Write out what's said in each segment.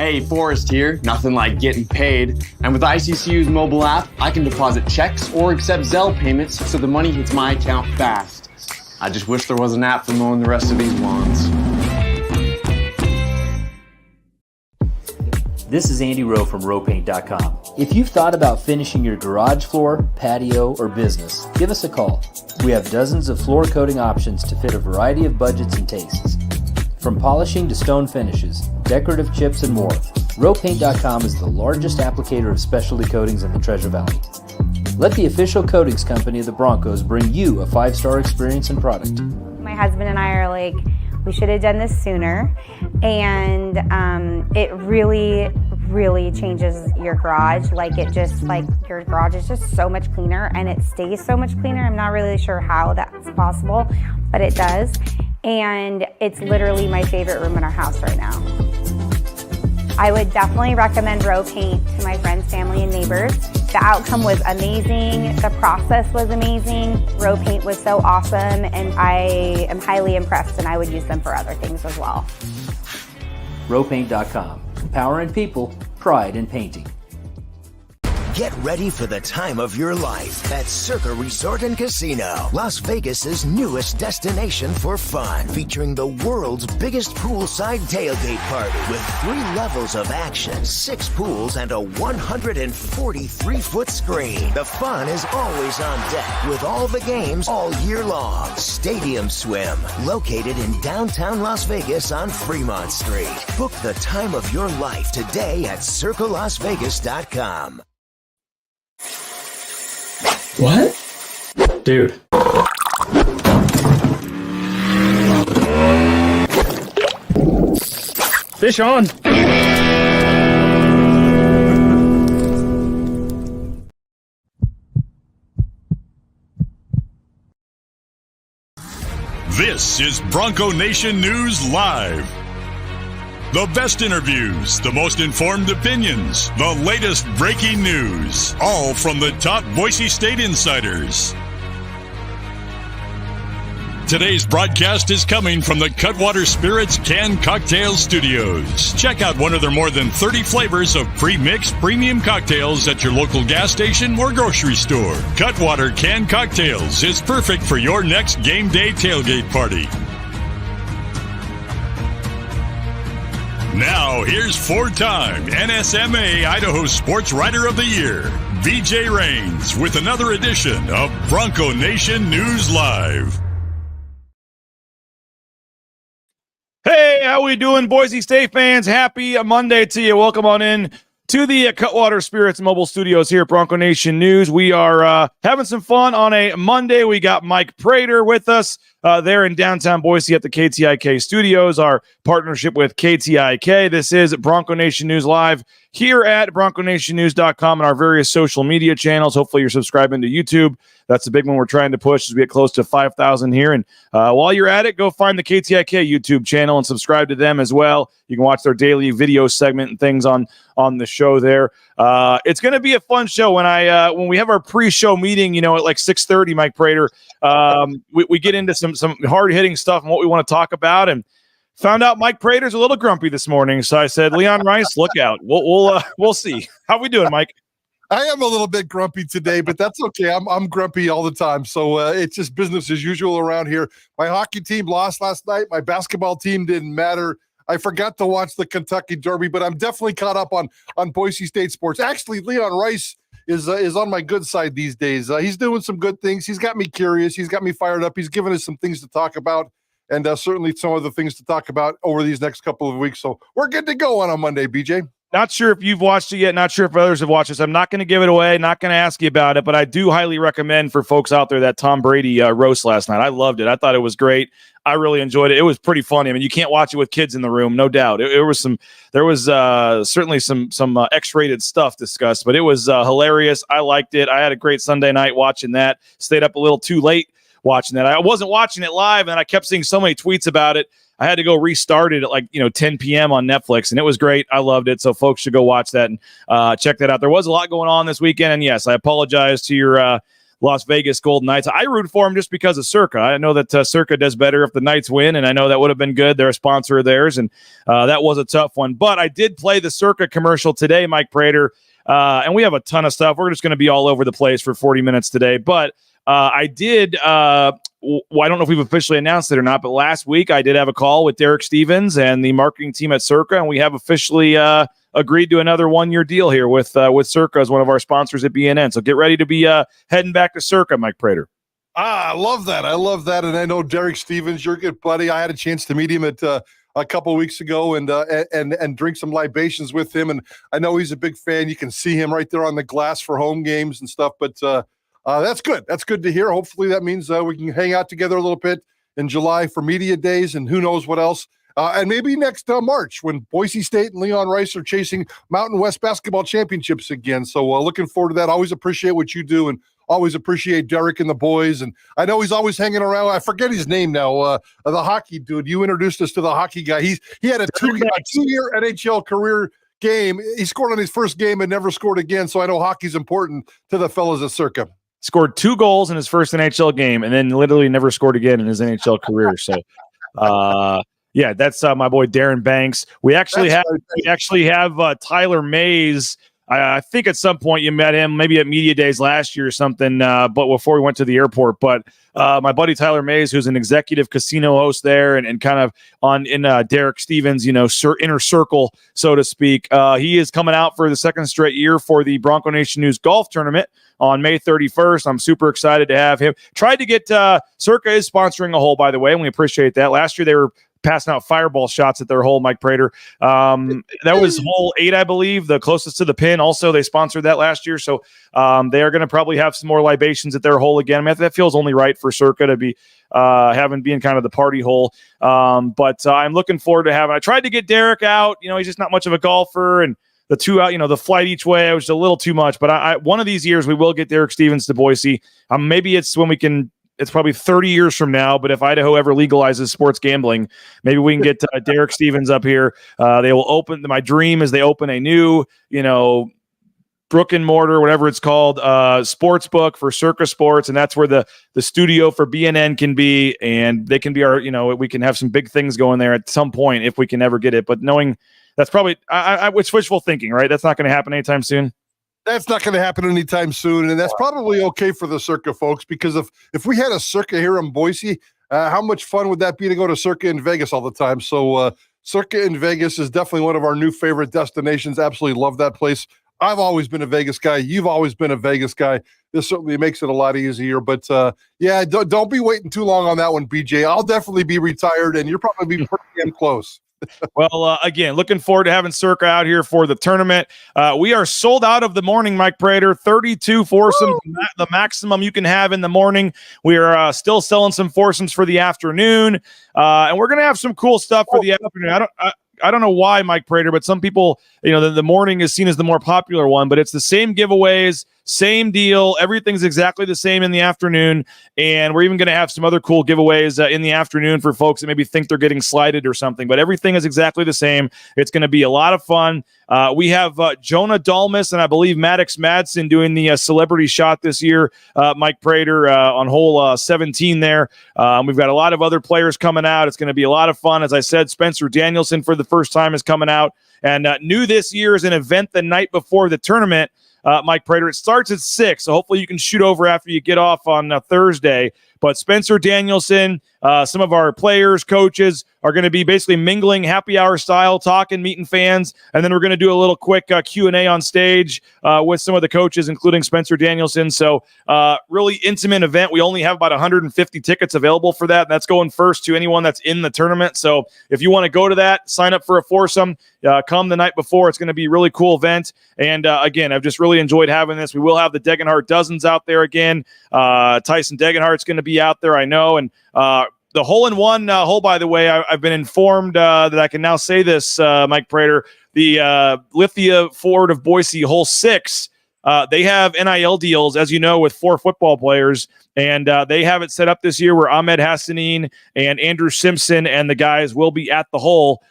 Hey, Forrest here. Nothing like getting paid. And with ICCU's mobile app, I can deposit checks or accept Zelle payments so the money hits my account fast. I just wish there was an app for mowing the rest of these lawns. This is Andy Rowe from rowpaint.com. If you've thought about finishing your garage floor, patio, or business, give us a call. We have dozens of floor coating options to fit a variety of budgets and tastes. From polishing to stone finishes, decorative chips, and more, rowpaint.com is the largest applicator of specialty coatings in the Treasure Valley. Let the official coatings company of the Broncos bring you a 5-star experience and product. My husband and I are like, we should have done this sooner, and it really changes your garage. Your garage is just so much cleaner, and it stays so much cleaner. I'm not really sure how that's possible, but it does. And it's literally my favorite room in our house right now. I would definitely recommend Row Paint to my friends, family, and neighbors. The outcome was amazing. The process was amazing. Row Paint was so awesome, and I am highly impressed, and I would use them for other things as well. Rowpaint.com. Power in people, pride in painting. Get ready for the time of your life at Circa Resort and Casino, Las Vegas's newest destination for fun, featuring the world's biggest poolside tailgate party with 3 levels of action, 6 pools, and a 143-foot screen. The fun is always on deck with all the games all year long. Stadium Swim, located in downtown Las Vegas on Fremont Street. Book the time of your life today at circalasvegas.com. What? Dude. Fish on. This is Bronco Nation News Live. The best interviews, the most informed opinions, the latest breaking news, all from the top Boise State insiders. Today's broadcast is coming from the Cutwater Spirits Canned Cocktail Studios. Check out one of their more than 30 flavors of pre-mixed premium cocktails at your local gas station or grocery store. Cutwater Canned Cocktails is perfect for your next game day tailgate party. Now, here's 4-time NSMA Idaho Sports Writer of the Year, BJ Rains, with another edition of Bronco Nation News Live. Hey, how we doing, Boise State fans? Happy Monday to you. Welcome on in to the Cutwater Spirits Mobile Studios here at Bronco Nation News. We are having some fun on a Monday. We got Mike Prater with us there in downtown Boise at the KTIK studios, our partnership with KTIK. This is Bronco Nation News Live here at bronconationnews.com and our various social media channels. Hopefully you're subscribing to YouTube. That's the big one we're trying to push as we get close to 5,000 here. And while you're at it, go find the KTIK YouTube channel and subscribe to them as well. You can watch their daily video segment and things on the show there. It's going to be a fun show. When we have our pre-show meeting, at like 6:30, Mike Prater, we get into some hard-hitting stuff and what we want to talk about, and found out Mike Prater's a little grumpy this morning. So I said, Leon Rice, look out. We'll see. How we doing, Mike? I am a little bit grumpy today, but that's okay. I'm grumpy all the time. So it's just business as usual around here. My hockey team lost last night. My basketball team didn't matter. I forgot to watch the Kentucky Derby, but I'm definitely caught up on Boise State sports. Actually, Leon Rice is on my good side these days. He's doing some good things. He's got me curious. He's got me fired up. He's given us some things to talk about, and certainly some other things to talk about over these next couple of weeks. So we're good to go on a Monday, BJ. Not sure if you've watched it yet. Not sure if others have watched this. I'm not going to give it away. Not going to ask you about it, but I do highly recommend for folks out there that Tom Brady roast last night. I loved it. I thought it was great. I really enjoyed it. It was pretty funny. I mean, you can't watch it with kids in the room, no doubt. There was certainly some X-rated stuff discussed, but it was hilarious. I liked it. I had a great Sunday night watching that. Stayed up a little too late watching that. I wasn't watching it live, and I kept seeing so many tweets about it. I had to go restart it at 10 p.m. on Netflix, and it was great. I loved it. So folks should go watch that and check that out. There was a lot going on this weekend, and yes, I apologize to your Las Vegas Golden Knights. I root for them just because of Circa. I know that Circa does better if the Knights win, and I know that would have been good. They're a sponsor of theirs, and that was a tough one. But I did play the Circa commercial today, Mike Prater, and we have a ton of stuff. We're just going to be all over the place for 40 minutes today. But I did I don't know if we've officially announced it or not, but last week I did have a call with Derek Stevens and the marketing team at Circa, and we have officially agreed to another 1-year deal here with Circa as one of our sponsors at BNN. So get ready to be heading back to Circa, Mike Prater. I love that. And I know Derek Stevens, you're a good buddy. I had a chance to meet him at a couple of weeks ago and drink some libations with him. And I know he's a big fan. You can see him right there on the glass for home games and stuff. But that's good. That's good to hear. Hopefully that means we can hang out together a little bit in July for media days and who knows what else. And maybe next March when Boise State and Leon Rice are chasing Mountain West basketball championships again. So looking forward to that. Always appreciate what you do and always appreciate Derek and the boys. And I know he's always hanging around. I forget his name now. The hockey dude. You introduced us to the hockey guy. He had a two-year NHL career game. He scored on his first game and never scored again. So I know hockey's important to the fellas at Circa. Scored 2 goals in his first NHL game and then literally never scored again in his NHL career. So, yeah, that's my boy Darren Banks. We actually have Tyler Mays. I think at some point you met him, maybe at Media Days last year or something, but before we went to the airport. But my buddy Tyler Mays, who's an executive casino host there and kind of in Derek Stevens, inner circle, so to speak. He is coming out for the second straight year for the Bronco Nation News Golf Tournament on May 31st. I'm super excited to have him. Tried to get Circa is sponsoring a hole, by the way, and we appreciate that. Last year they were passing out fireball shots at their hole, Mike Prater. That was hole 8, I believe, the closest to the pin. Also, they sponsored that last year, so they are going to probably have some more libations at their hole again. I mean, that feels only right for Circa to be being kind of the party hole. But I'm looking forward to having. I tried to get Derek out. He's just not much of a golfer, and the 2 out, the flight each way, was a little too much. But I one of these years we will get Derek Stevens to Boise. Maybe it's when we can. It's probably 30 years from now, but if Idaho ever legalizes sports gambling, maybe we can get Derek Stevens up here. They will open. My dream is they open a new, brick and mortar, whatever it's called, sports book for Circa Sports, and that's where the studio for BNN can be, and they can be our, we can have some big things going there at some point if we can ever get it. But knowing that's probably, it's wishful thinking, right? That's not going to happen anytime soon. That's not going to happen anytime soon, and that's probably okay for the Circa folks, because if we had a Circa here in Boise, how much fun would that be to go to Circa in Vegas all the time? So Circa in Vegas is definitely one of our new favorite destinations. Absolutely love that place. I've always been a Vegas guy. You've always been a Vegas guy. This certainly makes it a lot easier. But, yeah, don't be waiting too long on that one, BJ. I'll definitely be retired, and you'll probably be pretty damn close. Well, again, looking forward to having Circa out here for the tournament. We are sold out of the morning, Mike Prater. 32 foursomes, the maximum you can have in the morning. We are still selling some foursomes for the afternoon, and we're going to have some cool stuff for the afternoon. I don't know why, Mike Prater, but some people, the morning is seen as the more popular one, but it's the same giveaways, same deal. Everything's exactly the same in the afternoon, and we're even going to have some other cool giveaways in the afternoon for folks that maybe think they're getting slighted or something, but everything is exactly the same. It's going to be a lot of fun. We have Jonah Dalmas and I believe Maddox Madsen doing the celebrity shot this year, Mike Prater, on hole 17 there. We've got a lot of other players coming out. It's going to be a lot of fun. As I said, Spencer Danielson for the first time is coming out. And new this year is an event the night before the tournament, Mike Prater. It starts at 6, so hopefully you can shoot over after you get off on Thursday. But Spencer Danielson, some of our players, coaches are going to be basically mingling happy hour style, talking, meeting fans. And then we're going to do a little quick Q&A on stage with some of the coaches, including Spencer Danielson. So really intimate event. We only have about 150 tickets available for that. And that's going first to anyone that's in the tournament. So if you want to go to that, sign up for a foursome, come the night before. It's going to be a really cool event. And again, I've just really enjoyed having this. We will have the Degenhart Dozens out there again. Tyson Degenhart's going to be out there, I know. And the hole-in-one hole, by the way, I've been informed that I can now say this, Mike Prater, the Lithia Ford of Boise, hole 6, they have NIL deals, as you know, with 4 football players, and they have it set up this year where Ahmed Hassanin and Andrew Simpson and the guys will be at the hole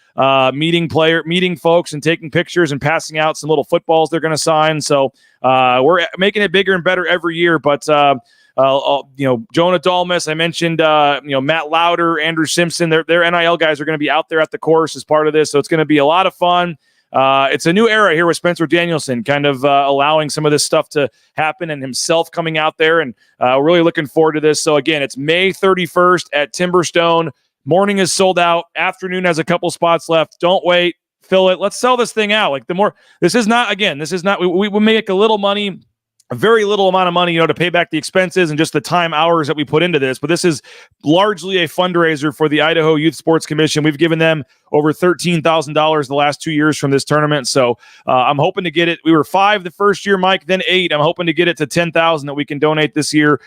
meeting folks and taking pictures and passing out some little footballs they're going to sign. So we're making it bigger and better every year, but Jonah Dalmas. I mentioned, Matt Lauder, Andrew Simpson. Their NIL guys are going to be out there at the course as part of this. So it's going to be a lot of fun. It's a new era here with Spencer Danielson, kind of allowing some of this stuff to happen and himself coming out there. And really looking forward to this. So again, it's May 31st at Timberstone. Morning is sold out. Afternoon has a couple spots left. Don't wait. Fill it. Let's sell this thing out. This is not, we make a little money, a very little amount of money, to pay back the expenses and just the time hours that we put into this. But this is largely a fundraiser for the Idaho Youth Sports Commission. We've given them over $13,000 the last 2 years from this tournament. So I'm hoping to get it. We were 5 the first year, Mike, then 8. I'm hoping to get it to 10,000 that we can donate this year,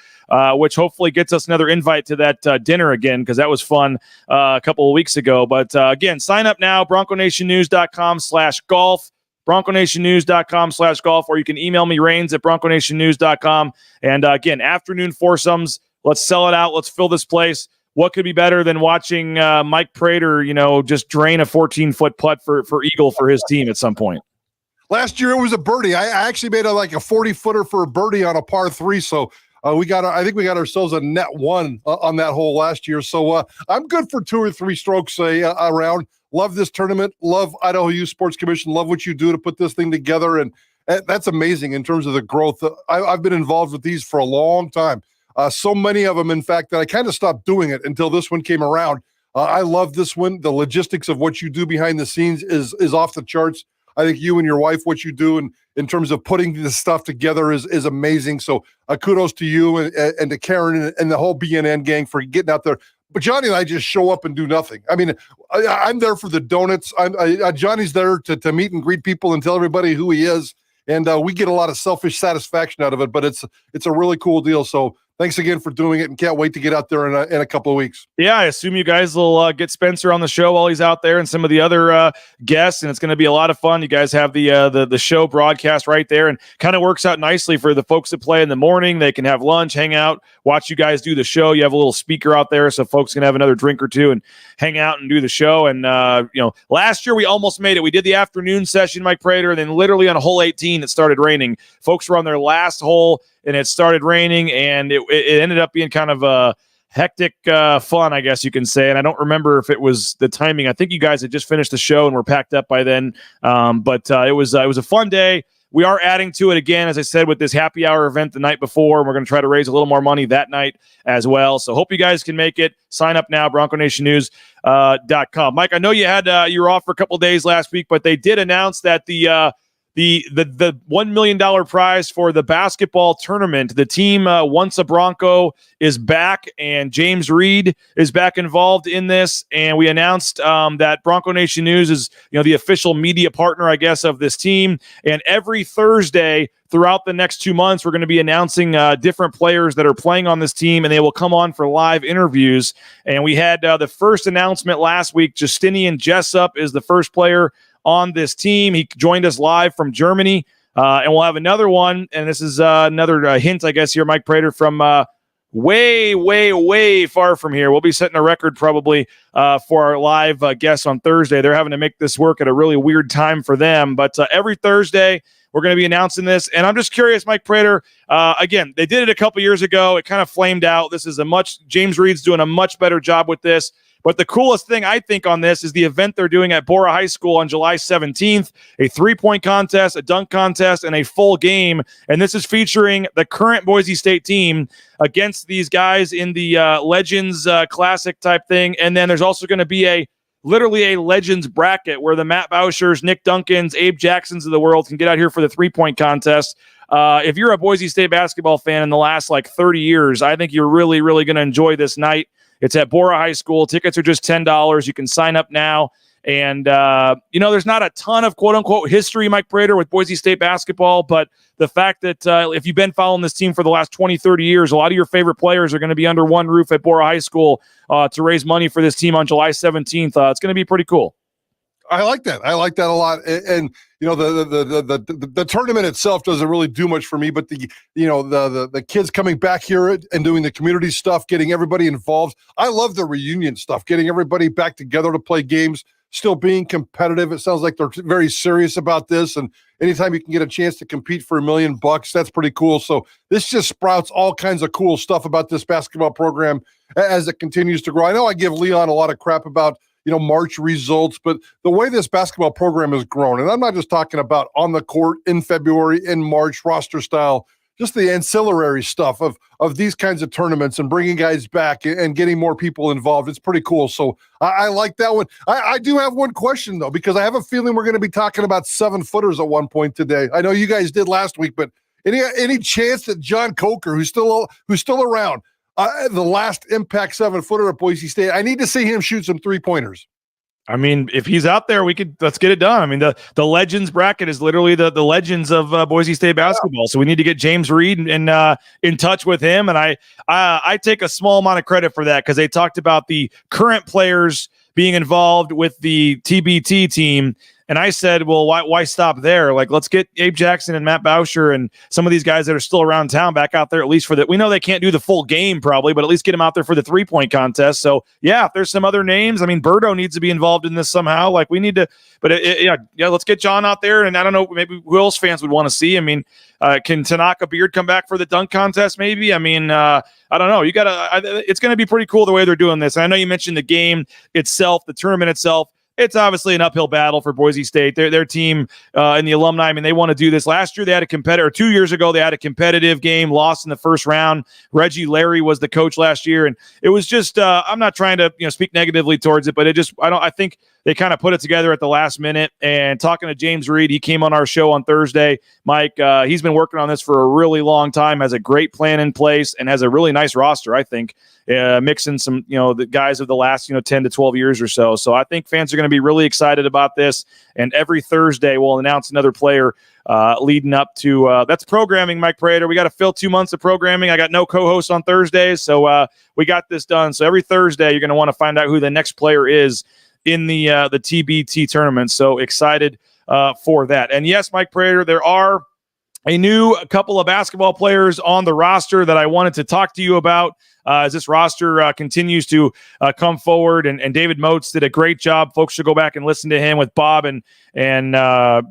which hopefully gets us another invite to that dinner again, because that was fun a couple of weeks ago. But again, sign up now, bronconationnews.com/golf. bronconationnews.com/golf, or you can email me, rains@bronconationnews.com. And again, afternoon foursomes. Let's sell it out. Let's fill this place. What could be better than watching Mike Prater, just drain a 14-foot putt for Eagle for his team at some point? Last year it was a birdie. I actually made a 40-footer for a birdie on a par 3. So I think we got ourselves a net 1 on that hole last year. So I'm good for 2 or 3 strokes around. Love this tournament. Love Idaho Youth Sports Commission. Love what you do to put this thing together. And that's amazing in terms of the growth. I've been involved with these for a long time. So many of them, in fact, that I kind of stopped doing it until this one came around. I love this one. The logistics of what you do behind the scenes is off the charts. I think you and your wife, what you do in terms of putting this stuff together is amazing. So kudos to you and to Karen and the whole BNN gang for getting out there. But Johnny and I just show up and do nothing. I mean, I'm there for the donuts. Johnny's there to meet and greet people and tell everybody who he is. And we get a lot of selfish satisfaction out of it, but it's a really cool deal. So thanks again for doing it, and can't wait to get out there in a couple of weeks. Yeah, I assume you guys will get Spencer on the show while he's out there, and some of the other guests, and it's going to be a lot of fun. You guys have the show broadcast right there, and kind of works out nicely for the folks that play in the morning. They can have lunch, hang out, watch you guys do the show. You have a little speaker out there, so folks can have another drink or two and hang out and do the show. And last year we almost made it. We did the afternoon session, Mike Prater, and then literally on hole 18 it started raining. Folks were on their last hole, and it started raining, and it ended up being kind of a hectic fun, I guess you can say. And I don't remember if it was the timing. I think you guys had just finished the show and were packed up by then. But it was a fun day. We are adding to it again, as I said, with this happy hour event the night before. And we're going to try to raise a little more money that night as well. So hope you guys can make it. Sign up now, bronconationnews.com. Mike, I know you were off for a couple of days last week, but they did announce that the $1 million prize for the basketball tournament, the team Once a Bronco, is back, and James Reed is back involved in this. And we announced that Bronco Nation News is the official media partner, I guess, of this team. And every Thursday throughout the next 2 months, we're going to be announcing different players that are playing on this team, and they will come on for live interviews. And we had the first announcement last week. Justinian Jessup is the first player on this team. He joined us live from Germany, and we'll have another one, and this is another hint, I guess, here, Mike Prater, from way, way, way far from here. We'll be setting a record probably for our live guests on Thursday. They're having to make this work at a really weird time for them, but every Thursday we're going to be announcing this. And I'm just curious, Mike Prater, again, they did it a couple years ago. It kind of flamed out. This is James Reed's doing a much better job with this. But the coolest thing, I think, on this is the event they're doing at Bora High School on July 17th, a 3-point contest, a dunk contest, and a full game. And this is featuring the current Boise State team against these guys in the Legends Classic type thing. And then there's also going to be literally a Legends bracket where the Matt Bouchers, Nick Duncans, Abe Jacksons of the world can get out here for the 3-point contest. If you're a Boise State basketball fan in the last 30 years, I think you're really, really going to enjoy this night. It's at Bora High School. Tickets are just $10. You can sign up now. And, there's not a ton of quote-unquote history, Mike Prater, with Boise State basketball, but the fact that if you've been following this team for the last 20, 30 years, a lot of your favorite players are going to be under one roof at Bora High School to raise money for this team on July 17th. It's going to be pretty cool. I like that. I like that a lot. And the tournament itself doesn't really do much for me, but the kids coming back here and doing the community stuff, getting everybody involved. I love the reunion stuff, getting everybody back together to play games. still being competitive. It sounds like they're very serious about this. And anytime you can get a chance to compete for $1 million, that's pretty cool. So this just sprouts all kinds of cool stuff about this basketball program as it continues to grow. I know I give Leon a lot of crap about, March results, but the way this basketball program has grown, and I'm not just talking about on the court in February, in March, roster style, just the ancillary stuff of these kinds of tournaments and bringing guys back and getting more people involved. It's pretty cool. So I like that one. I do have one question, though, because I have a feeling we're going to be talking about 7-footers at one point today. I know you guys did last week, but any chance that John Coker, who's still around, the last impact 7-footer at Boise State, I need to see him shoot some 3-pointers. I mean, if he's out there, let's get it done. I mean, the legends bracket is literally the legends of Boise State basketball. So we need to get James Reed in touch with him. And I take a small amount of credit for that because they talked about the current players being involved with the TBT team. And I said, well, why stop there? Like, let's get Abe Jackson and Matt Bauscher and some of these guys that are still around town back out there, at least we know they can't do the full game probably, but at least get them out there for the 3-point contest. So yeah, if there's some other names, I mean, Birdo needs to be involved in this somehow. Like we need to, but let's get John out there. And I don't know, maybe who else fans would want to see. I mean, can Tanaka Beard come back for the dunk contest? Maybe. I mean, I don't know. It's going to be pretty cool the way they're doing this. And I know you mentioned the game itself, the tournament itself. It's obviously an uphill battle for Boise State. Their team and the alumni, I mean, they want to do this. Last year, they had a competitor. 2 years ago, they had a competitive game, lost in the first round. Reggie Larry was the coach last year, and it was just. I'm not trying to speak negatively towards it, but I think they kind of put it together at the last minute. And talking to James Reed, he came on our show on Thursday. Mike, he's been working on this for a really long time, has a great plan in place, and has a really nice roster, I think, mixing some, the guys of the last, 10 to 12 years or so. So I think fans are going to be really excited about this. And every Thursday, we'll announce another player leading up to that's programming, Mike Prater. We got to fill 2 months of programming. I got no co-hosts on Thursdays, so we got this done. So every Thursday, you're going to want to find out who the next player is in the TBT tournament. So excited for that. And yes, Mike Prater, there are a couple of basketball players on the roster that I wanted to talk to you about as this roster continues to come forward. And David Moats did a great job. Folks should go back and listen to him with Bob and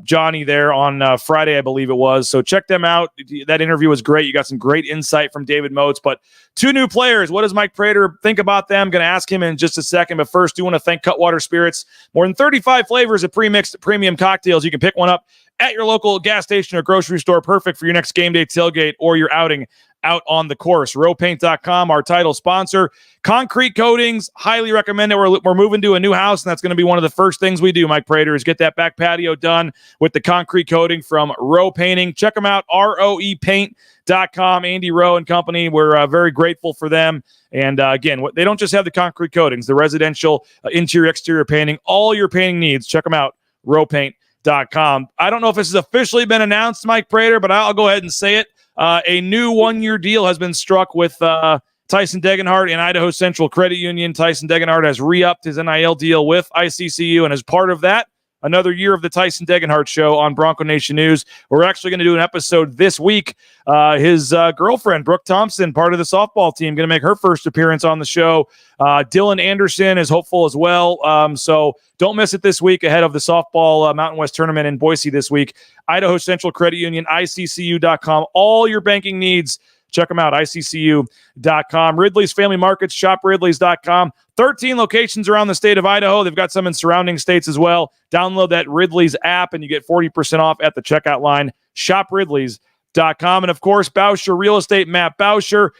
Johnny there on Friday, I believe it was. So check them out. That interview was great. You got some great insight from David Moats. But 2 new players. What does Mike Prater think about them? Going to ask him in just a second. But first, do want to thank Cutwater Spirits. More than 35 flavors of pre-mixed premium cocktails. You can pick one up at your local gas station or grocery store. Perfect for your next game day tailgate or your outing out on the course. Rowpaint.com, our title sponsor. Concrete coatings, highly recommend it. We're moving to a new house, and that's going to be one of the first things we do, Mike Prater, is get that back patio done with the concrete coating from Rowe Painting. Check them out, roepaint.com. Andy Rowe and company. We're very grateful for them. And again, they don't just have the concrete coatings, the residential interior, exterior painting, all your painting needs. Check them out, roepaint.com. I don't know if this has officially been announced, Mike Prater, but I'll go ahead and say it. A new 1-year deal has been struck with Tyson Degenhardt and Idaho Central Credit Union. Tyson Degenhardt has re-upped his NIL deal with ICCU, and as part of that, another year of the Tyson Degenhardt Show on Bronco Nation News. We're actually going to do an episode this week. His girlfriend, Brooke Thompson, part of the softball team, going to make her first appearance on the show. Dylan Anderson is hopeful as well. So don't miss it this week ahead of the softball Mountain West tournament in Boise this week. Idaho Central Credit Union, ICCU.com. All your banking needs. Check them out, ICCU.com. Ridley's Family Markets, shopridleys.com. 13 locations around the state of Idaho. They've got some in surrounding states as well. Download that Ridley's app, and you get 40% off at the checkout line. ShopRidleys.com. And, of course, Bauscher Real Estate, Matt Bauscher.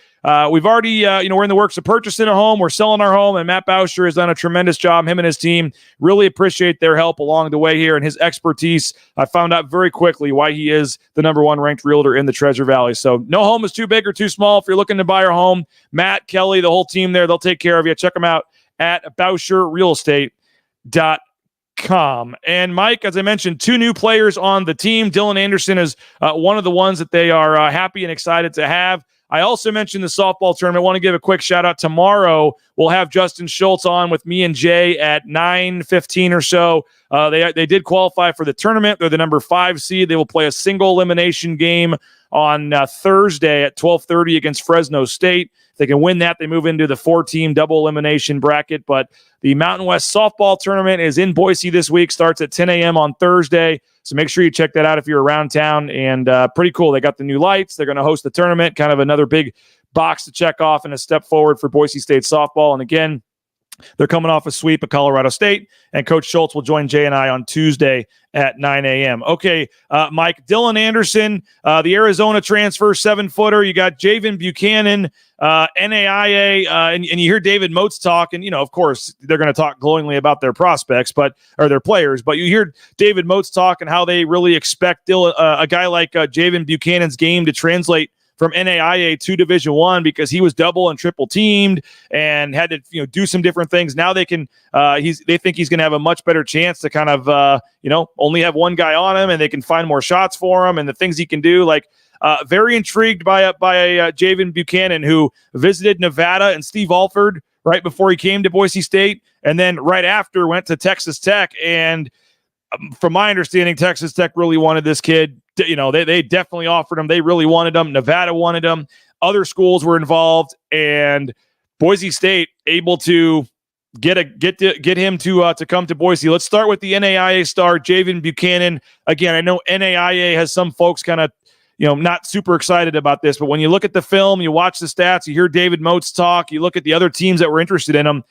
We've already, we're in the works of purchasing a home. We're selling our home, and Matt Bauscher has done a tremendous job. Him and his team really appreciate their help along the way here and his expertise. I found out very quickly why he is the #1 ranked realtor in the Treasure Valley. So no home is too big or too small. If you're looking to buy your home, Matt, Kelly, the whole team there, they'll take care of you. Check them out at BauscherRealEstate.com. And Mike, as I mentioned, 2 new players on the team. Dylan Anderson is one of the ones that they are happy and excited to have. I also mentioned the softball tournament. I want to give a quick shout out. Tomorrow, we'll have Justin Schultz on with me and Jay at 9:15 or so. They did qualify for the tournament. They're the #5 seed. They will play a single elimination game on Thursday at 12:30 against Fresno State. If they can win that, they move into the 4-team double elimination bracket. But the Mountain West softball tournament is in Boise this week, starts at 10 a.m. on Thursday. So make sure you check that out if you're around town. And pretty cool. They got the new lights. They're going to host the tournament, kind of another big box to check off and a step forward for Boise State softball. And again, they're coming off a sweep of Colorado State, and Coach Schultz will join Jay and I on Tuesday at 9 a.m. Okay, Mike, Dylan Anderson, the Arizona transfer, 7-footer. You got Javen Buchanan, NAIA, and you hear David Moats talk, and, of course, they're going to talk glowingly about their prospects, or their players, but you hear David Moats talk and how they really expect a guy like Javen Buchanan's game to translate from NAIA to Division I, because he was double and triple teamed and had to do some different things. Now they can they think he's going to have a much better chance to kind of only have one guy on him, and they can find more shots for him and the things he can do. Very intrigued by Javen Buchanan, who visited Nevada and Steve Alford right before he came to Boise State, and then right after went to Texas Tech. And from my understanding, Texas Tech really wanted this kid. They definitely offered him. They really wanted him. Nevada wanted him. Other schools were involved, and Boise State able to get him to come to Boise. Let's start with the NAIA star, Javen Buchanan. Again, I know NAIA has some folks kind of not super excited about this, but when you look at the film, you watch the stats, you hear David Moats talk, you look at the other teams that were interested in him.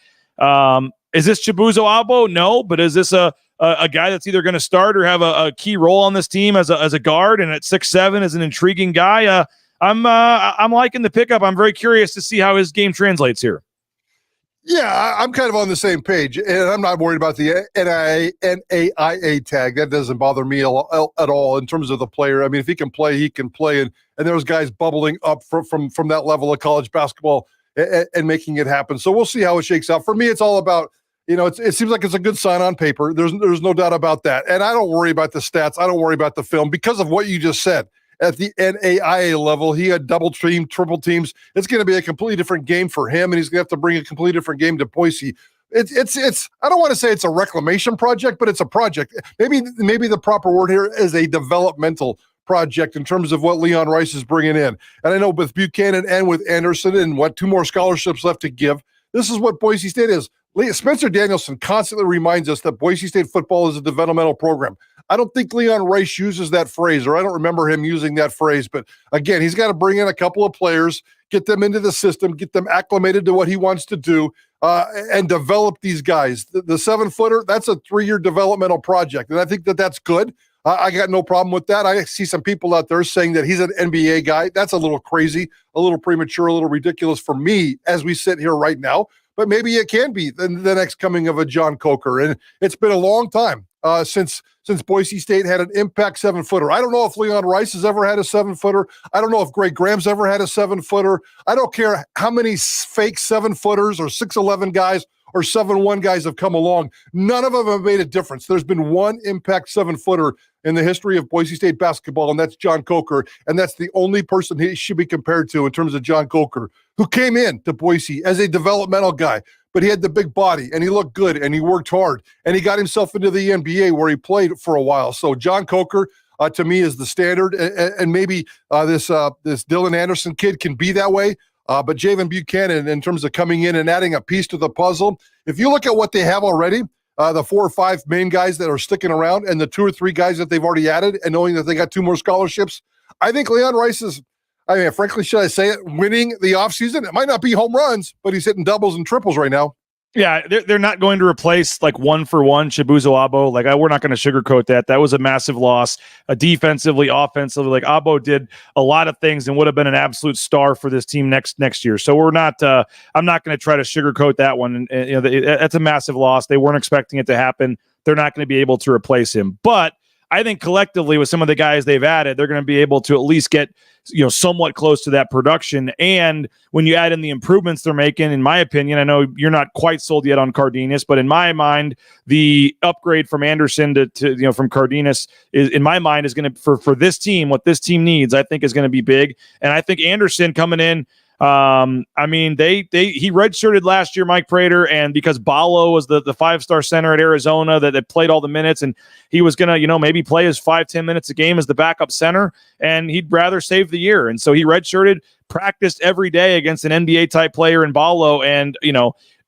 Is this Chibuzo Abo? No, but is this a guy that's either going to start or have a key role on this team as a guard, and at 6'7" is an intriguing guy? I'm liking the pickup. I'm very curious to see how his game translates here. Yeah, I'm kind of on the same page, and I'm not worried about the NAIA tag. That doesn't bother me at all in terms of the player. I mean, if he can play, he can play, and there's guys bubbling up from that level of college basketball and making it happen. So we'll see how it shakes out. For me, it's all about, it seems like it's a good sign on paper. There's no doubt about that. And I don't worry about the stats. I don't worry about the film because of what you just said. At the NAIA level, he had double team, triple teams. It's going to be a completely different game for him, and he's going to have to bring a completely different game to Boise. It's I don't want to say it's a reclamation project, but it's a project. Maybe the proper word here is a developmental project in terms of what Leon Rice is bringing in. And I know with Buchanan and with Anderson and 2 more scholarships left to give, this is what Boise State is. Spencer Danielson constantly reminds us that Boise State football is a developmental program. I don't think Leon Rice uses that phrase, or I don't remember him using that phrase. But again, he's got to bring in a couple of players, get them into the system, get them acclimated to what he wants to do, and develop these guys. The 7-footer, that's a 3-year developmental project, and I think that's good. I got no problem with that. I see some people out there saying that he's an NBA guy. That's a little crazy, a little premature, a little ridiculous for me as we sit here right now. But maybe it can be the next coming of a John Coker. And it's been a long time since Boise State had an impact 7-footer. I don't know if Leon Rice has ever had a 7-footer. I don't know if Greg Graham's ever had a 7-footer. I don't care how many fake 7-footers or 6'11" guys or 7'1" guys have come along. None of them have made a difference. There's been one impact 7-footer in the history of Boise State basketball, and that's John Coker. And that's the only person he should be compared to in terms of John Coker, who came in to Boise as a developmental guy. But he had the big body, and he looked good, and he worked hard, and he got himself into the NBA where he played for a while. So John Coker, to me, is the standard, and maybe this Dylan Anderson kid can be that way. But Javen Buchanan, in terms of coming in and adding a piece to the puzzle, if you look at what they have already, the 4 or 5 main guys that are sticking around and the 2 or 3 guys that they've already added, and knowing that they got 2 more scholarships, I think Leon Rice is, frankly, should I say it, winning the offseason. It might not be home runs, but he's hitting doubles and triples right now. Yeah, they're not going to replace 1-for-1 Chibuzo Abo. We're not going to sugarcoat that. That was a massive loss, defensively, offensively. Abo did a lot of things and would have been an absolute star for this team next year. So we're not. I'm not going to try to sugarcoat that one. And that's a massive loss. They weren't expecting it to happen. They're not going to be able to replace him. But I think collectively with some of the guys they've added, they're going to be able to at least get somewhat close to that production. And when you add in the improvements they're making, in my opinion, I know you're not quite sold yet on Cardenas, but in my mind, the upgrade from Anderson to from Cardenas is, in my mind, is going to for this team, what this team needs, I think is going to be big. And I think Anderson coming in, I mean, he redshirted last year, Mike Prater, and because Ballo was the 5-star center at Arizona that played all the minutes, and he was going to, maybe play his 5-10 minutes a game as the backup center, and he'd rather save the year. And so he redshirted, practiced every day against an NBA type player in Ballo. And,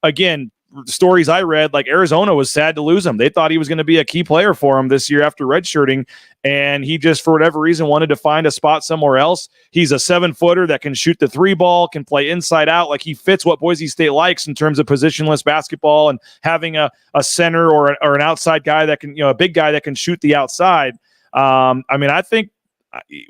again, stories I read, like Arizona was sad to lose him. They thought he was going to be a key player for him this year after redshirting, and he just, for whatever reason, wanted to find a spot somewhere else. He's a 7-footer that can shoot the 3-ball, can play inside out. Like, he fits what Boise State likes in terms of positionless basketball and having a center or an outside guy that can, a big guy that can shoot the outside. I mean, I think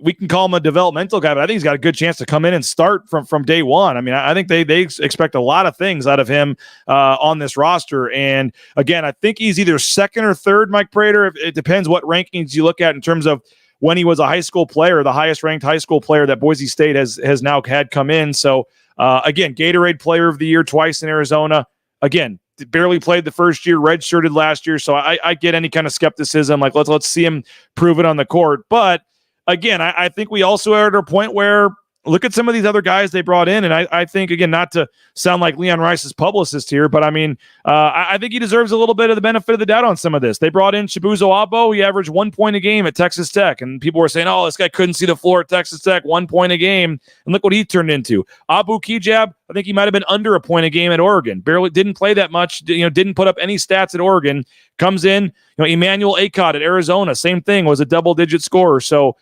we can call him a developmental guy, but I think he's got a good chance to come in and start from day one. I mean, I think they expect a lot of things out of him on this roster. And again, I think he's either second or third, Mike Prater. It depends what rankings you look at in terms of when he was a high school player, the highest ranked high school player that Boise State has now had come in. So again, Gatorade Player of the Year twice in Arizona. Again, barely played the first year, redshirted last year. So I get any kind of skepticism. Like, let's see him prove it on the court. But again, I think we also are at a point where look at some of these other guys they brought in. And I think, again, not to sound like Leon Rice's publicist here, but I mean, I think he deserves a little bit of the benefit of the doubt on some of this. They brought in Chibuzo Abo. He averaged 1 point a game at Texas Tech. And people were saying, oh, this guy couldn't see the floor at Texas Tech, 1 point a game. And look what he turned into. Abu Kijab, I think he might have been under a point a game at Oregon. Barely didn't play that much, didn't put up any stats at Oregon. Comes in, Emmanuel Acott at Arizona, same thing, was a double-digit scorer. So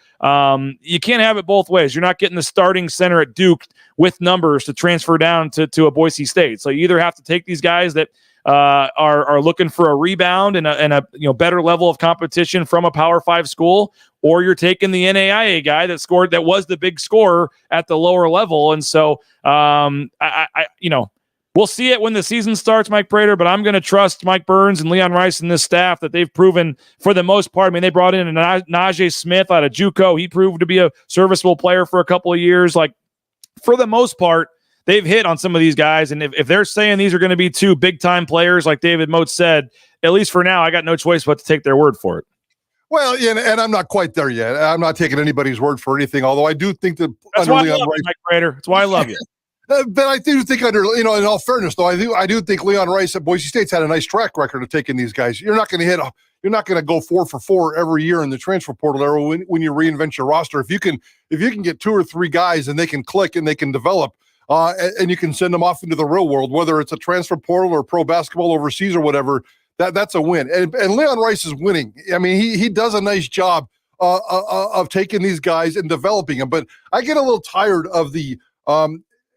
you can't have it both ways. You're not getting the starting center at Duke with numbers to transfer down to a Boise State. So you either have to take these guys that are looking for a rebound and a better level of competition from a Power 5 school, or you're taking the NAIA guy that was the big scorer at the lower level. And so we'll see it when the season starts, Mike Prater, but I'm going to trust Mike Burns and Leon Rice and this staff that they've proven for the most part. I mean, they brought in Najee Smith out of JUCO. He proved to be a serviceable player for a couple of years. Like, for the most part, they've hit on some of these guys. And if they're saying these are going to be two big-time players, like David Mote said, at least for now, I got no choice but to take their word for it. Well, and I'm not quite there yet. I'm not taking anybody's word for anything, although I do think that that's why I love you, Mike Prater. That's why I love you. But I do think in all fairness, though, I do think Leon Rice at Boise State's had a nice track record of taking these guys. You're not going to go 4 for 4 every year in the transfer portal era when you reinvent your roster. If you can get 2 or 3 guys and they can click and they can develop, and you can send them off into the real world, whether it's a transfer portal or pro basketball overseas or whatever, that's a win. And Leon Rice is winning. I mean, he does a nice job of taking these guys and developing them. But I get a little tired of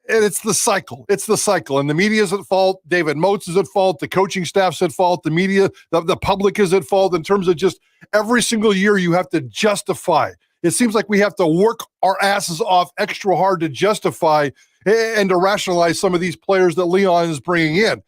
and it's the cycle. It's the cycle. And the media is at fault. David Motes is at fault. The coaching staff's at fault. The media, the public is at fault in terms of just every single year you have to justify. It seems like we have to work our asses off extra hard to justify and to rationalize some of these players that Leon is bringing in.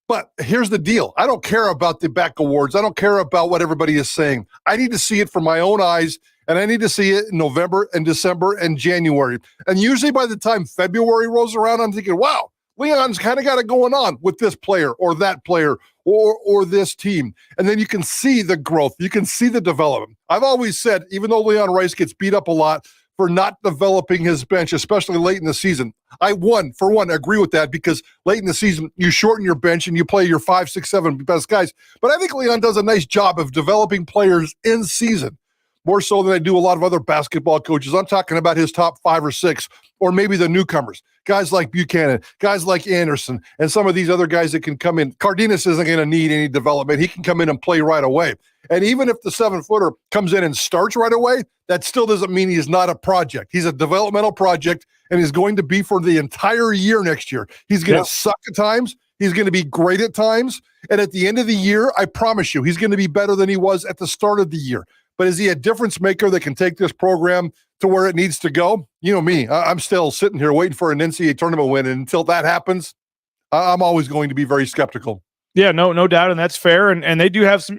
But here's the deal. I don't care about the back awards. I don't care about what everybody is saying. I need to see it from my own eyes. And I need to see it in November and December and January. And usually by the time February rolls around, I'm thinking, wow, Leon's kind of got it going on with this player or that player or this team. And then you can see the growth. You can see the development. I've always said, even though Leon Rice gets beat up a lot for not developing his bench, especially late in the season, I agree with that, because late in the season, you shorten your bench and you play your 5, 6, 7 best guys. But I think Leon does a nice job of developing players in season, more so than I do a lot of other basketball coaches. I'm talking about his top 5 or 6, or maybe the newcomers, guys like Buchanan, guys like Anderson, and some of these other guys that can come in. Cardenas isn't going to need any development. He can come in and play right away. And even if the 7-footer comes in and starts right away, that still doesn't mean he's not a project. He's a developmental project, and he's going to be for the entire year next year. He's going to suck at times. He's going to be great at times. And at the end of the year, I promise you, he's going to be better than he was at the start of the year. But is he a difference maker that can take this program to where it needs to go? You know me, I'm still sitting here waiting for an NCAA tournament win. And until that happens, I'm always going to be very skeptical. Yeah, no doubt, and that's fair. And they do have some,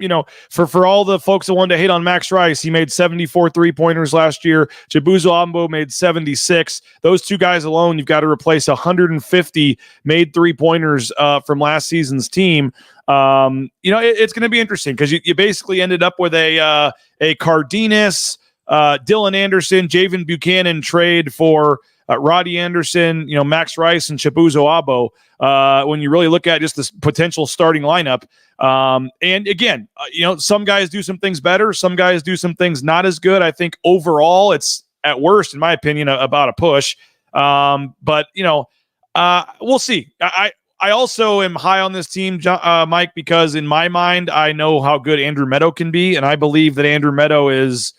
for all the folks that wanted to hate on Max Rice, he made 74 3-pointers last year. Chibuzo Ambo made 76. Those two guys alone, you've got to replace 150 made 3-pointers from last season's team. It's going to be interesting because you basically ended up with a Cardenas, Dylan Anderson, Javen Buchanan trade for Roddy Anderson, Max Rice, and Chibuzo Abo. When you really look at just this potential starting lineup, and again, some guys do some things better, some guys do some things not as good. I think overall, it's at worst, in my opinion, about a push. But we'll see. I also am high on this team, Mike, because in my mind, I know how good Andrew Meadow can be, and I believe that Andrew Meadow is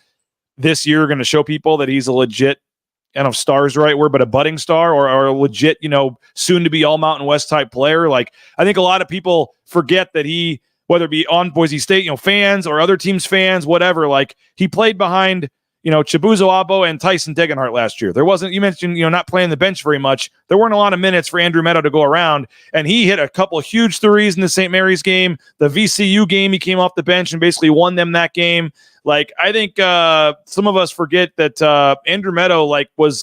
this year going to show people that he's a legit, I don't know if star is the right word, but a budding star or a legit, soon to be all Mountain West type player. Like, I think a lot of people forget that he, whether it be on Boise State, fans or other teams' fans, whatever, like he played behind Chibuzo Abo and Tyson Degenhart last year. There wasn't, you mentioned, not playing the bench very much. There weren't a lot of minutes for Andrew Meadow to go around, and he hit a couple of huge threes in the St. Mary's game. The VCU game, he came off the bench and basically won them that game. Like, I think some of us forget that Andrew Meadow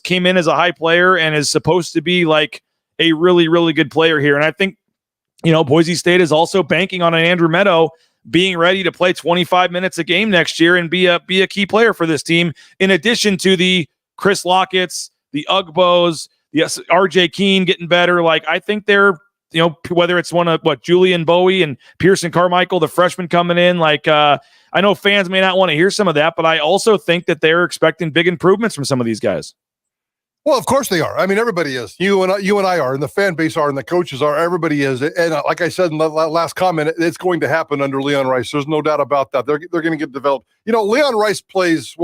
came in as a high player and is supposed to be like a really, really good player here. And I think, Boise State is also banking on an Andrew Meadow being ready to play 25 minutes a game next year and be a key player for this team, in addition to the Chris Lockett's, the Ugbos, the RJ Keene getting better. Like, I think they're, whether it's one of Julian Bowie and Pearson Carmichael, the freshman coming in, I know fans may not want to hear some of that, but I also think that they're expecting big improvements from some of these guys. Well, of course they are. I mean, everybody is. You and I are, and the fan base are, and the coaches are. Everybody is. And like I said in the last comment, it's going to happen under Leon Rice. There's no doubt about that. They're going to get developed. Leon Rice plays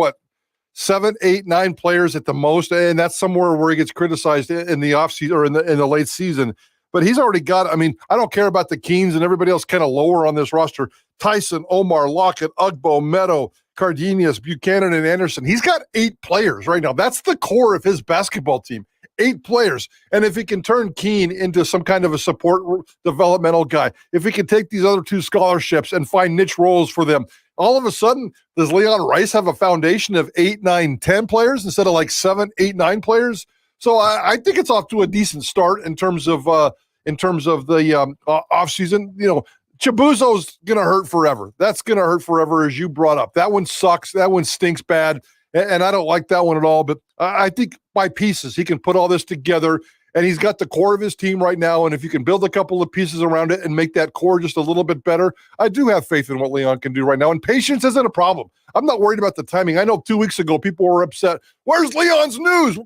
7, 8, 9 players at the most, and that's somewhere where he gets criticized in the offseason or in the late season. But he's already got. I mean, I don't care about the Keens and everybody else kind of lower on this roster. Tyson, Omar, Lockett, Ugbo, Meadow, Cardenas, Buchanan, and Anderson. He's got 8 players right now. That's the core of his basketball team. 8 players. And if he can turn Keene into some kind of a support developmental guy, if he can take these other 2 scholarships and find niche roles for them, all of a sudden, does Leon Rice have a foundation of 8, 9, 10 players instead of 7, 8, 9 players? So I think it's off to a decent start in terms of the offseason. Chibuzo's going to hurt forever. That's going to hurt forever, as you brought up. That one sucks. That one stinks bad, and I don't like that one at all. But I think by pieces, he can put all this together, and he's got the core of his team right now, and if you can build a couple of pieces around it and make that core just a little bit better, I do have faith in what Leon can do right now, and patience isn't a problem. I'm not worried about the timing. I know 2 weeks ago people were upset. Where's Leon's news?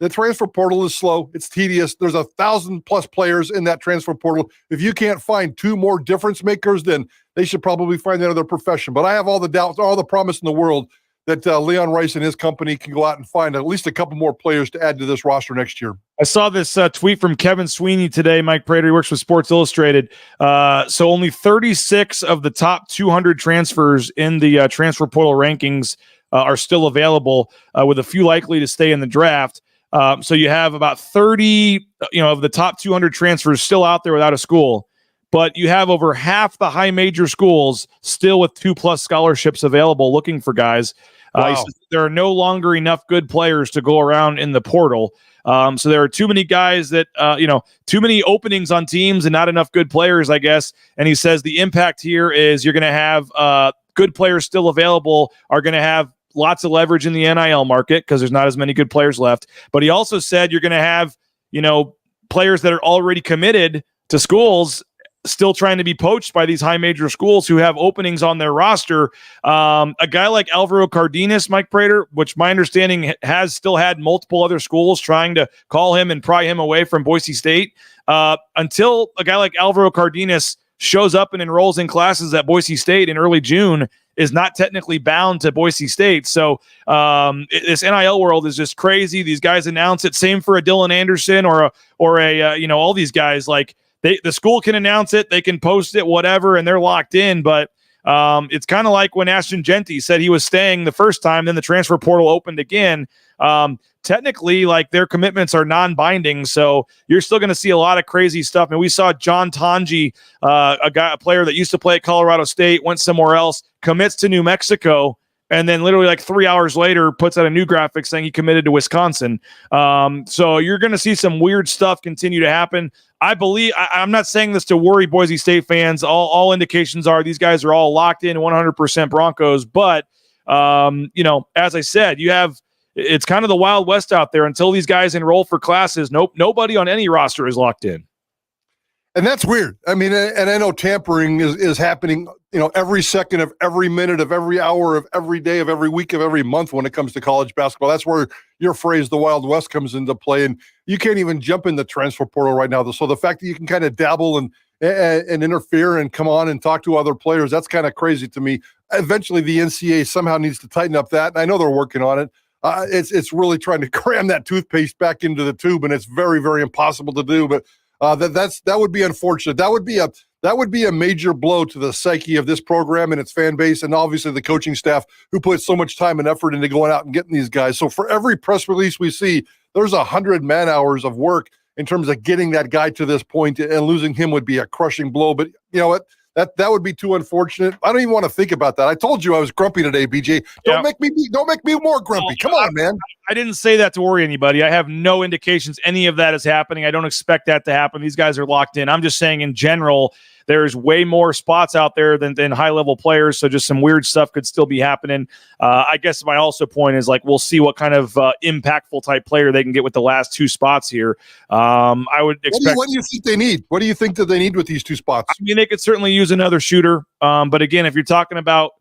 The transfer portal is slow. It's tedious. There's 1,000+ players in that transfer portal. If you can't find 2 more difference makers, then they should probably find another profession. But I have all the doubts, all the promise in the world that Leon Rice and his company can go out and find at least a couple more players to add to this roster next year. I saw this tweet from Kevin Sweeney today. Mike Prater, he works with Sports Illustrated. So only 36 of the top 200 transfers in the transfer portal rankings are still available, with a few likely to stay in the draft. So you have about 30, of the top 200 transfers still out there without a school, but you have over half the high major schools still with 2+ scholarships available looking for guys. Wow. He says there are no longer enough good players to go around in the portal. So there are too many guys that, too many openings on teams and not enough good players, I guess. And he says the impact here is you're going to have good players still available are going to have lots of leverage in the NIL market because there's not as many good players left. But he also said you're going to have, players that are already committed to schools still trying to be poached by these high major schools who have openings on their roster. A guy like Alvaro Cardenas, Mike Prater, which my understanding has still had multiple other schools trying to call him and pry him away from Boise State. Until a guy like Alvaro Cardenas shows up and enrolls in classes at Boise State in early June, is not technically bound to Boise State. So this NIL world is just crazy. These guys announce it. Same for a Dylan Anderson or all these guys. Like the school can announce it, they can post it, whatever, and they're locked in. But it's kind of like when Ashton Genty said he was staying the first time, then the transfer portal opened again. Technically, like their commitments are non-binding, so you're still going to see a lot of crazy stuff. And we saw John Tanji, a player that used to play at Colorado State, went somewhere else, commits to New Mexico, and then literally 3 hours later puts out a new graphic saying he committed to Wisconsin. So you're going to see some weird stuff continue to happen. I believe I'm not saying this to worry Boise State fans. All indications are these guys are all locked in 100% Broncos. But as I said, you have. it's kind of the Wild West out there until these guys enroll for classes. Nobody on any roster is locked in. And that's weird. I mean, and I know tampering is happening, every second of every minute of every hour of every day of every week of every month when it comes to college basketball. That's where your phrase, the Wild West, comes into play. And you can't even jump in the transfer portal right now. So the fact that you can kind of dabble and interfere and come on and talk to other players, that's kind of crazy to me. Eventually, the NCAA somehow needs to tighten up that. And I know they're working on it. It's really trying to cram that toothpaste back into the tube, and it's very, very impossible to do. But that would be unfortunate. That would be a major blow to the psyche of this program and its fan base, and obviously the coaching staff who put so much time and effort into going out and getting these guys. So for every press release we see, there's 100 man hours of work in terms of getting that guy to this point, and losing him would be a crushing blow. But you know what? That would be too unfortunate. I don't even want to think about that. I told you I was grumpy today, BJ. Don't make me more grumpy. Come on, man. I didn't say that to worry anybody. I have no indications any of that is happening. I don't expect that to happen. These guys are locked in. I'm just saying in general, there's way more spots out there than high-level players, so just some weird stuff could still be happening. I guess my also point is, we'll see what kind of impactful type player they can get with the last two spots here. I would expect. What do you think they need? What do you think that they need with these two spots? I mean, they could certainly use another shooter. But again, if you're talking about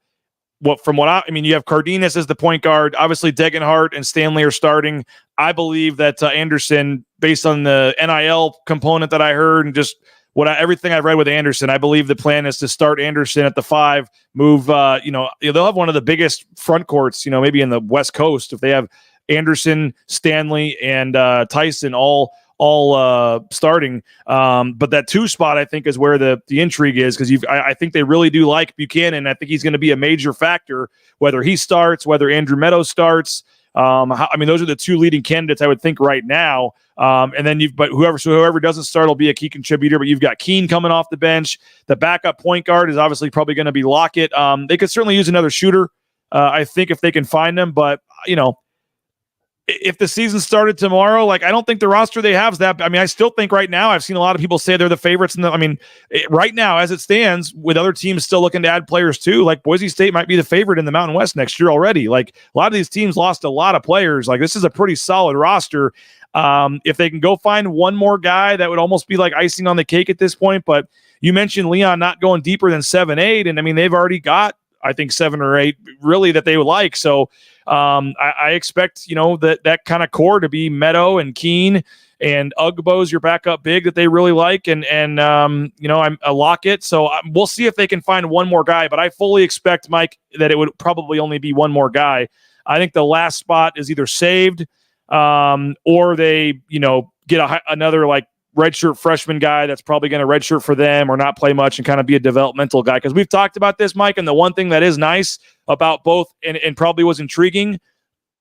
you have Cardenas as the point guard. Obviously, Degenhart and Stanley are starting. I believe that Anderson, based on the NIL component that I heard and just everything I've read with Anderson, I believe the plan is to start Anderson at the 5, move, they'll have one of the biggest front courts, maybe in the West Coast, if they have Anderson, Stanley, and Tyson all starting. But that 2 spot, I think, is where the intrigue is, because I think they really do like Buchanan. I think he's going to be a major factor, whether he starts, whether Andrew Meadows starts. Those are the 2 leading candidates I would think right now. And then whoever doesn't start will be a key contributor. But you've got Keene coming off the bench. The backup point guard is obviously probably going to be Lockett. They could certainly use another shooter, I think, if they can find them. But if the season started tomorrow, I don't think the roster they have is that. I still think right now, I've seen a lot of people say they're the favorites. Right now, as it stands, with other teams still looking to add players too, Boise State might be the favorite in the Mountain West next year already. A lot of these teams lost a lot of players. This is a pretty solid roster. If they can go find one more guy, that would almost be like icing on the cake at this point. But you mentioned Leon not going deeper than 7-8, and they've already got, I think, 7 or 8 really that they would like. So I expect, that kind of core to be Meadow and Keene and Ugbo's your backup big that they really like. And I'm a Lockett. So we'll see if they can find one more guy, but I fully expect, Mike, that it would probably only be one more guy. I think the last spot is either saved or they, get another redshirt freshman guy that's probably going to redshirt for them or not play much and kind of be a developmental guy. Because we've talked about this, Mike, and the one thing that is nice about both and probably was intriguing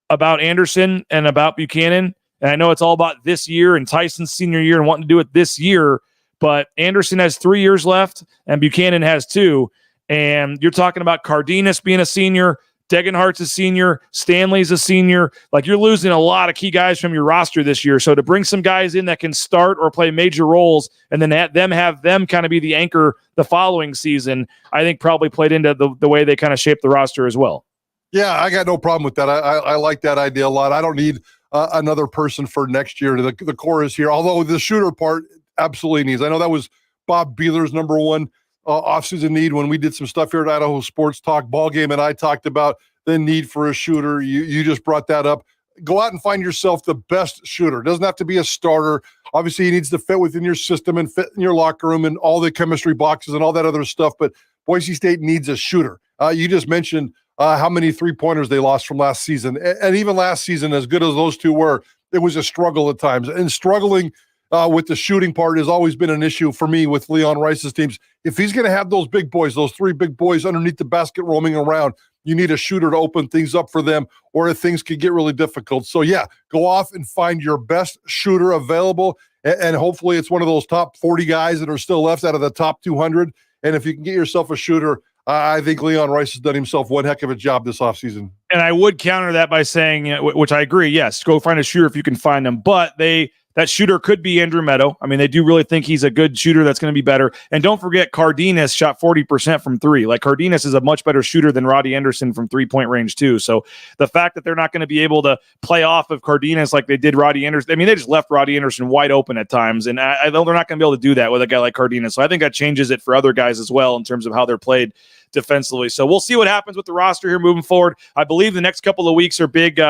about Anderson and about Buchanan, and I know it's all about this year and Tyson's senior year and wanting to do it this year, but Anderson has 3 years left and Buchanan has 2. And you're talking about Cardenas being a senior, Degenhart's a senior, Stanley's a senior. You're losing a lot of key guys from your roster this year. So to bring some guys in that can start or play major roles and then have them kind of be the anchor the following season, I think probably played into the way they kind of shaped the roster as well. Yeah, I got no problem with that. I like that idea a lot. I don't need another person for next year. The core is here, although the shooter part absolutely needs. I know that was Bob Beeler's number one offseason need when we did some stuff here at Idaho Sports Talk Ball Game, and I talked about the need for a shooter. You just brought that up. Go out and find yourself the best shooter. It doesn't have to be a starter. Obviously, he needs to fit within your system and fit in your locker room and all the chemistry boxes and all that other stuff, but Boise State needs a shooter. You just mentioned how many three-pointers they lost from last season. And even last season, as good as those 2 were, it was a struggle at times. And struggling with the shooting part has always been an issue for me with Leon Rice's teams. If he's going to have those big boys, those 3 big boys underneath the basket roaming around, you need a shooter to open things up for them, or if things could get really difficult. So, yeah, go off and find your best shooter available, and hopefully it's one of those top 40 guys that are still left out of the top 200. And if you can get yourself a shooter, I think Leon Rice has done himself one heck of a job this offseason. And I would counter that by saying, which I agree, yes, go find a shooter if you can find them, but they that shooter could be Andrew Meadow. I mean, they do really think he's a good shooter that's going to be better. And don't forget, Cardenas shot 40% from three. Like, Cardenas is a much better shooter than Roddy Anderson from three-point range too. So the fact that they're not going to be able to play off of Cardenas like they did Roddy Anderson, I mean, they just left Roddy Anderson wide open at times, and I know they're not going to be able to do that with a guy like Cardenas. So I think that changes it for other guys as well in terms of how they're played defensively. So we'll see what happens with the roster here moving forward. I believe the next couple of weeks are big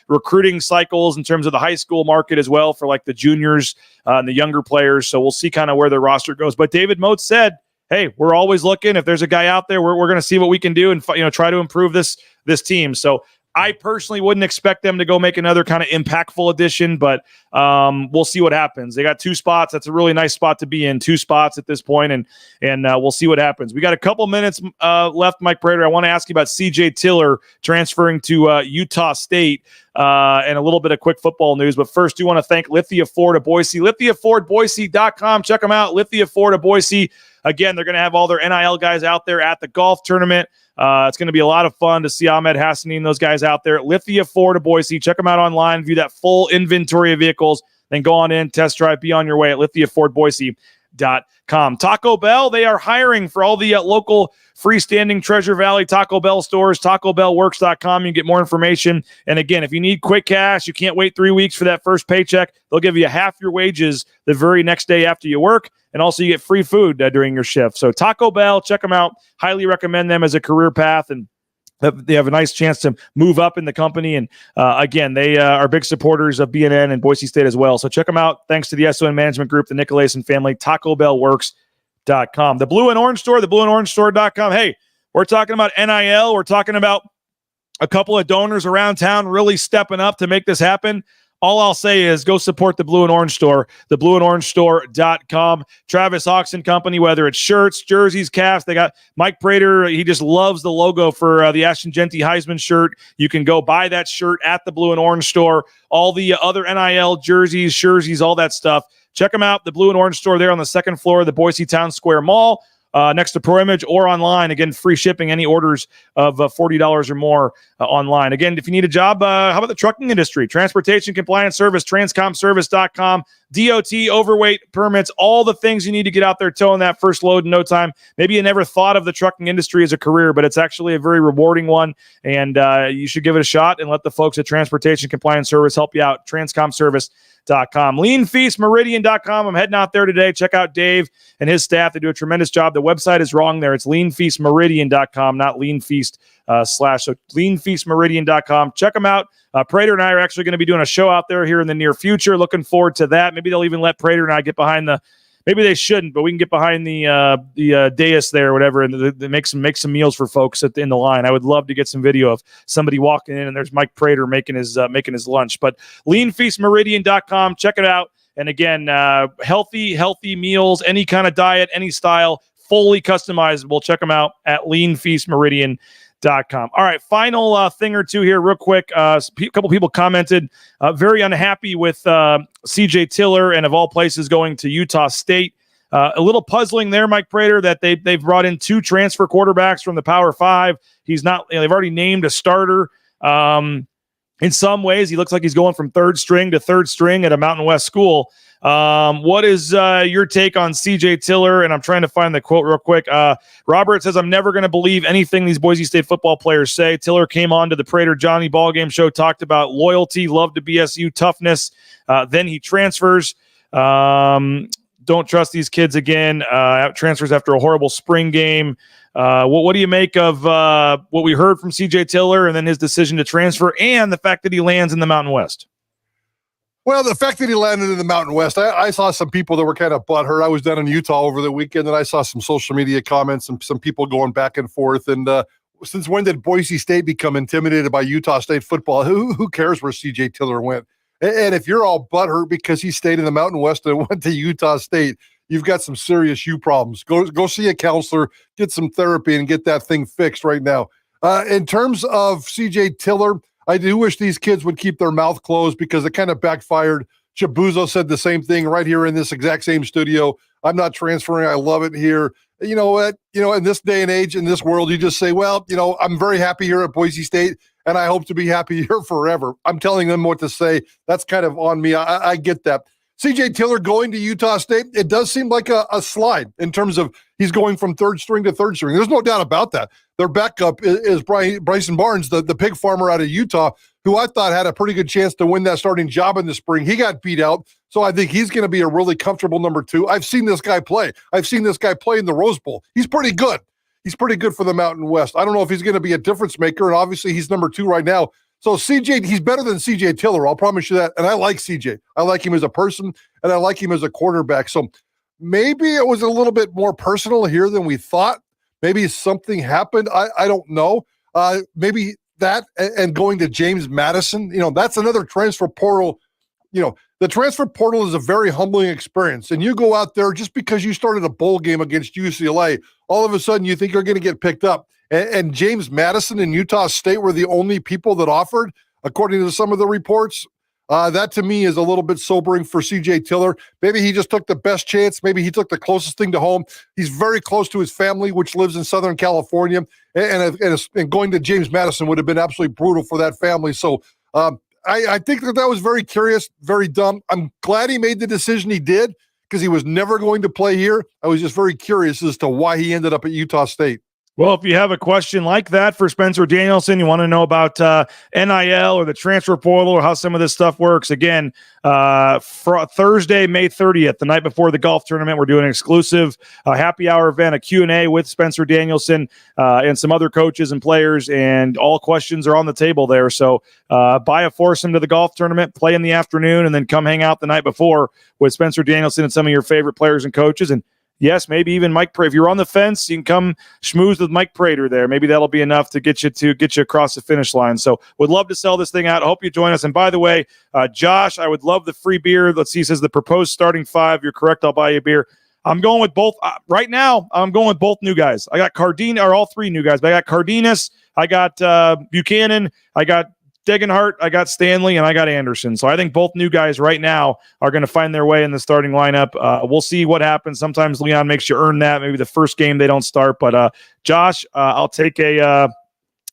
recruiting cycles in terms of the high school market as well for like the juniors and the younger players. So we'll see kind of where the roster goes. But David Mote said, hey, we're always looking. If there's a guy out there, we're going to see what we can do and try to improve this team. So I personally wouldn't expect them to go make another kind of impactful addition, but we'll see what happens. They got 2 spots. That's a really nice spot to be in, 2 spots at this point, and we'll see what happens. We got a couple minutes left, Mike Prater. I want to ask you about C.J. Tiller transferring to Utah State and a little bit of quick football news. But first, do want to thank Lithia Ford of Boise. LithiaFordBoise.com. Check them out. Lithia Ford of Boise. Again, they're going to have all their NIL guys out there at the golf tournament. It's going to be a lot of fun to see Ahmed Hassani and those guys out there. Lithia Ford of Boise. Check them out online. View that full inventory of vehicles. Then go on in, test drive, be on your way at LithiaFordBoise.com. Taco Bell, they are hiring for all the local freestanding Treasure Valley Taco Bell stores. TacoBellWorks.com. You can get more information. And again, if you need quick cash, you can't wait 3 weeks for that first paycheck. They'll give you half your wages the very next day after you work. And also you get free food during your shift. So Taco Bell, check them out. Highly recommend them as a career path. And they have a nice chance to move up in the company. And again, they are big supporters of BNN and Boise State as well. So check them out. Thanks to the SON Management Group, the Nicolason family, TacoBellWorks.com. The Blue and Orange Store, theblueandorangestore.com. Hey, we're talking about NIL. We're talking about a couple of donors around town really stepping up to make this happen. All I'll say is go support the Blue and Orange Store, theblueandorangestore.com. Travis Hawks and Company, whether it's shirts, jerseys, caps. They got Mike Prater. He just loves the logo for the Ashton Genty Heisman shirt. You can go buy that shirt at the Blue and Orange Store. All the other NIL jerseys, jerseys, all that stuff. Check them out, the Blue and Orange Store there on the second floor of the Boise Town Square Mall. Next to Pro Image or online. Again, free shipping, any orders of $40 or more online. Again, if you need a job, how about the trucking industry? Transportation Compliance Service, transcomservice.com, DOT, overweight permits, all the things you need to get out there towing that first load in no time. Maybe you never thought of the trucking industry as a career, but it's actually a very rewarding one, and you should give it a shot and let the folks at Transportation Compliance Service help you out. Transcomservice.com. LeanFeastMeridian.com. I'm heading out there today. Check out Dave and his staff. They do a tremendous job. The website is wrong there. It's LeanFeastMeridian.com, not LeanFeast / So LeanFeastMeridian.com. Check them out. Prater and I are actually going to be doing a show out there here in the near future. Looking forward to that. Maybe they'll even let Prater and I get behind the. Maybe they shouldn't, but we can get behind the dais there or whatever, and make some meals for folks in the line. I would love to get some video of somebody walking in and there's Mike Prater making his lunch. But LeanFeastMeridian.com, check it out. And again, healthy meals, any kind of diet, any style, fully customizable. Check them out at LeanFeastMeridian.com. All right, final thing or two here real quick. A couple people commented very unhappy with C.J. Tiller and of all places going to Utah State. A little puzzling there, Mike Prater, that they've brought in 2 transfer quarterbacks from the Power 5. He's not. They've already named a starter. In some ways, he looks like he's going from third string to third string at a Mountain West school. What is your take on C.J. Tiller? And I'm trying to find the quote real quick. Robert says, I'm never going to believe anything these Boise State football players say. Tiller came on to the Prater Johnny Ballgame show, talked about loyalty, love to BSU, toughness. Then he transfers. Don't trust these kids again. Transfers after a horrible spring game. What do you make of what we heard from C.J. Tiller and then his decision to transfer and the fact that he lands in the Mountain West? Well, the fact that he landed in the Mountain West, I saw some people that were kind of butthurt. I was down in Utah over the weekend, and I saw some social media comments and some people going back and forth. And since when did Boise State become intimidated by Utah State football? Who cares where C.J. Tiller went? And if you're all butthurt because he stayed in the Mountain West and went to Utah State, you've got some serious you problems. Go see a counselor, get some therapy, and get that thing fixed right now. In terms of C.J. Tiller, I do wish these kids would keep their mouth closed because it kind of backfired. Chabuzo said the same thing right here in this exact same studio. I'm not transferring. I love it here. You know what? In this day and age, in this world, you just say, well, I'm very happy here at Boise State, and I hope to be happy here forever. I'm telling them what to say. That's kind of on me. I get that. CJ Tiller going to Utah State, it does seem like a slide in terms of he's going from third string to third string. There's no doubt about that. Their backup is Bryson Barnes, the pig farmer out of Utah, who I thought had a pretty good chance to win that starting job in the spring. He got beat out, so I think he's going to be a really comfortable number 2. I've seen this guy play. I've seen this guy play in the Rose Bowl. He's pretty good. He's pretty good for the Mountain West. I don't know if he's going to be a difference maker, and obviously he's number 2 right now. So CJ, he's better than CJ Tiller, I'll promise you that. And I like CJ. I like him as a person, and I like him as a quarterback. So maybe it was a little bit more personal here than we thought. Maybe something happened. I don't know. Maybe that and going to James Madison, that's another transfer portal. The transfer portal is a very humbling experience. And you go out there just because you started a bowl game against UCLA, all of a sudden you think you're going to get picked up. And James Madison and Utah State were the only people that offered, according to some of the reports. That to me is a little bit sobering for CJ Tiller. Maybe he just took the best chance. Maybe he took the closest thing to home. He's very close to his family, which lives in Southern California. And going to James Madison would have been absolutely brutal for that family. So I think that was very curious, very dumb. I'm glad he made the decision he did because he was never going to play here. I was just very curious as to why he ended up at Utah State. Well, if you have a question like that for Spencer Danielson, you want to know about NIL or the transfer portal or how some of this stuff works, again, Thursday, May 30th, the night before the golf tournament, we're doing an exclusive happy hour event, a Q&A with Spencer Danielson and some other coaches and players, and all questions are on the table there. So buy a foursome to the golf tournament, play in the afternoon, and then come hang out the night before with Spencer Danielson and some of your favorite players and coaches. And yes, maybe even Mike Prater. If you're on the fence, you can come schmooze with Mike Prater there. Maybe that'll be enough to get you across the finish line. So would love to sell this thing out. I hope you join us. And by the way, Josh, I would love the free beer. Let's see, he says the proposed starting 5. You're correct. I'll buy you a beer. I'm going with both. Right now, I'm going with both new guys. I got Cardenas, or all 3 new guys. But I got Cardenas, I got Buchanan, I got Degenhart, I got Stanley, and I got Anderson. So I think both new guys right now are going to find their way in the starting lineup. We'll see what happens. Sometimes Leon makes you earn that. Maybe the first game they don't start. But Josh, I'll take a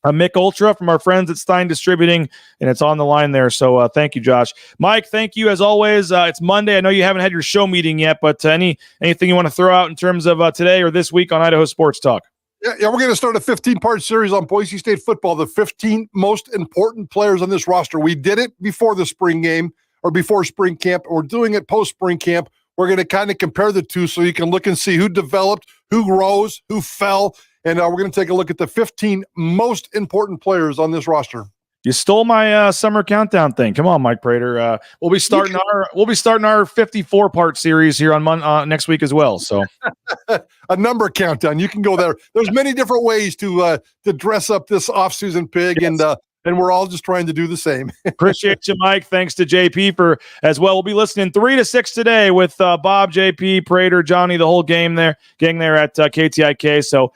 Mick Ultra from our friends at Stein Distributing, and it's on the line there. So thank you, Josh. Mike, thank you as always. It's Monday. I know you haven't had your show meeting yet, but anything you want to throw out in terms of today or this week on Idaho Sports Talk? Yeah, we're going to start a 15-part series on Boise State football, the 15 most important players on this roster. We did it before the spring game or before spring camp. We're doing it post-spring camp. We're going to kind of compare the two so you can look and see who developed, who rose, who fell, and we're going to take a look at the 15 most important players on this roster. You stole my summer countdown thing. Come on, Mike Prater. We'll be starting our 54-part series here on next week as well. So a number countdown. You can go there. There's many different ways to dress up this offseason pig, yes. And we're all just trying to do the same. Appreciate you, Mike. Thanks to JP for as well. We'll be listening 3 to 6 today with Bob, JP, Prater, Johnny, the whole gang there at KTIK. So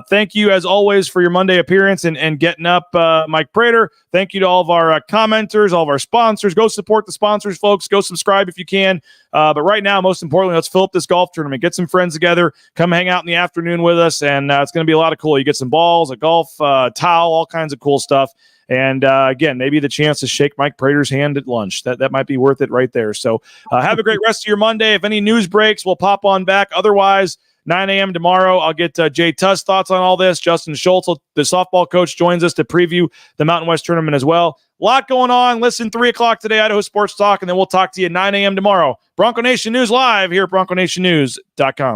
thank you as always for your Monday appearance and getting up, Mike Prater. Thank you to all of our commenters, all of our sponsors. Go support the sponsors, folks. Go subscribe if you can. But right now, most importantly, let's fill up this golf tournament. Get some friends together. Come hang out in the afternoon with us, and it's going to be a lot of cool. You get some balls, a golf towel, all kinds of cool stuff. And again, maybe the chance to shake Mike Prater's hand at lunch. That might be worth it right there. So have a great rest of your Monday. If any news breaks, we'll pop on back. Otherwise, 9 a.m. tomorrow, I'll get Jay Tuss' thoughts on all this. Justin Schultz, the softball coach, joins us to preview the Mountain West tournament as well. A lot going on. Listen, 3 o'clock today, Idaho Sports Talk, and then we'll talk to you at 9 a.m. tomorrow. Bronco Nation News live here at BroncoNationNews.com.